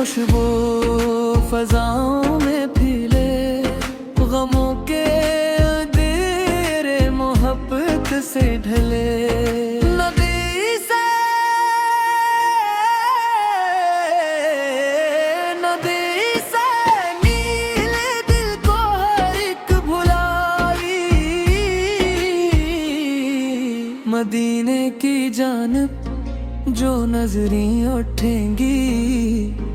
खुशबू फजाओं में फैले, गमों के अंधेरे मोहब्बत से ढले। नदी से नीले दिल को हर एक भुलाई, मदीने की जानब जो नजरें उठेंगी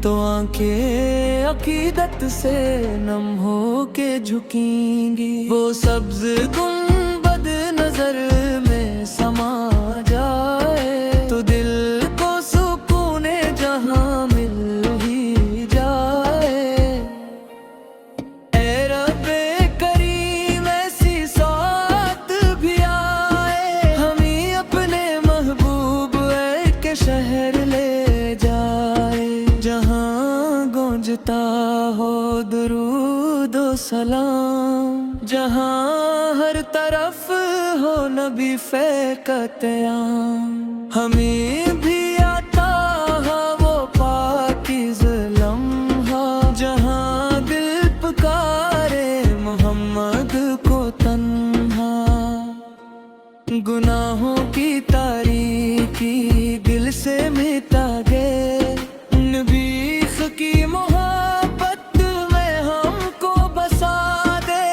तो आंखें अकीदत से नम हो के झुकेंगी। वो सब्ज गुंबद नजर में समा जाए तो दिल को सुकून जहां मिल ही जाए। ऐ रब्बे करीम ऐसी साथ भी आए, हमें अपने महबूब के शहर ले जाए, जहां गूंजता हो दुरूद ओ सलाम, जहां हर तरफ हो नबी फ़ैक़त-ए-आम। हमें भी आता है वो पाकीज़ लम्हा, जहां दिल पुकारे मोहम्मद को तन्हा। गुनाहों की तारीकी दिल से मिटा गए, नबीख की मोहब्बत में हमको बसा दे।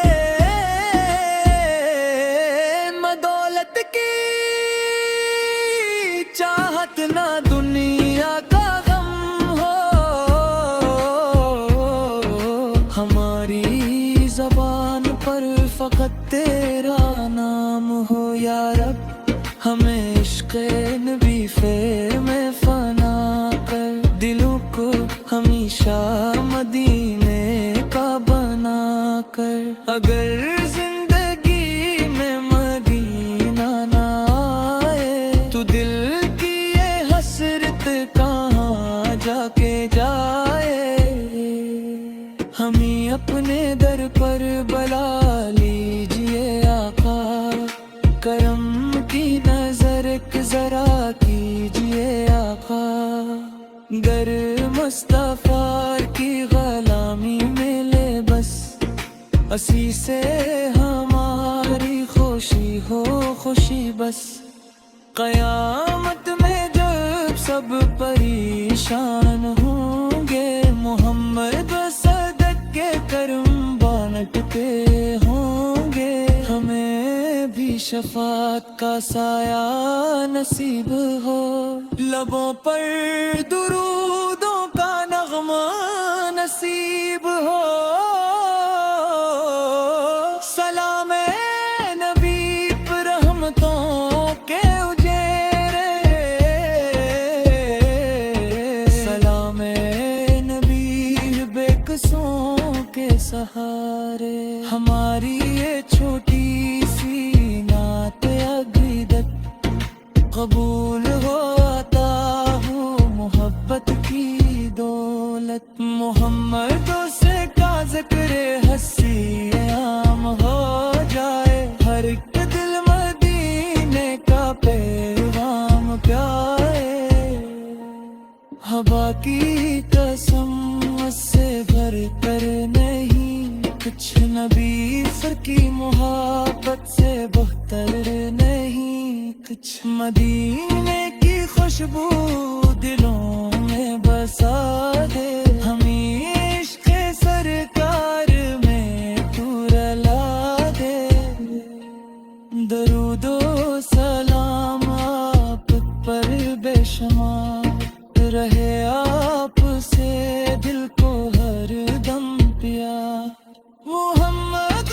मदौलत की चाहत ना दुनिया का गम हो, हमारी ज़बान पर फ़क़त तेरा नाम हो। या रब हमें इश्क़ नबी फ़े में फ़ना कर, दिलों को हमेशा मदीने का बना कर। अगर जिंदगी में मदीना ना आए तो दिल की ये हसरत कहाँ जाके जाए। हमें अपने दर पर बुला लीजिए आका, करम की नजर जरा कीजिए आका। गर मुस्तफा की गुलामी में ले बस, असी से हमारी खुशी हो खुशी बस। क़यामत में जब सब परेशान होंगे, मोहम्मद सदक के करम बांटते होंगे। हमें भी शफात का साया नसीब हो, लबों पर दुरूदों का नगमा नसीब हो। सलाम ए नबी पर रहमतों के उजेरे, सलाम ए नबी बेकसों के सहारे। हमारी ये छोटी कबूल हो आता हो मोहब्बत की दौलत, मोहम्मदों से का ज़िक्र हस्सी आम हो जाए। हर एक दिल मदीने का पैगाम प्यारे, हवा की कसम से भर कर नहीं कुछ, नबी सर की मोहब्बत से बेहतर नहीं कुछ। मदीने की खुशबू दिलों में बसा दे, हमें इश्क़ सरकार में तू रला दे। दरूदो सलाम आप पर बेशुमार रहे, आप से दिल को हर दम प्यार। मोहम्मद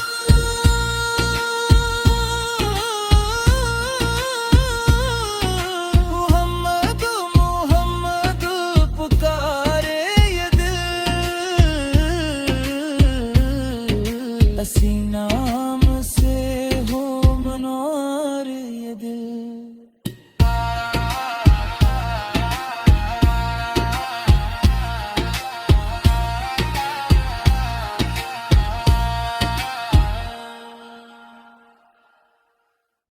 नाम से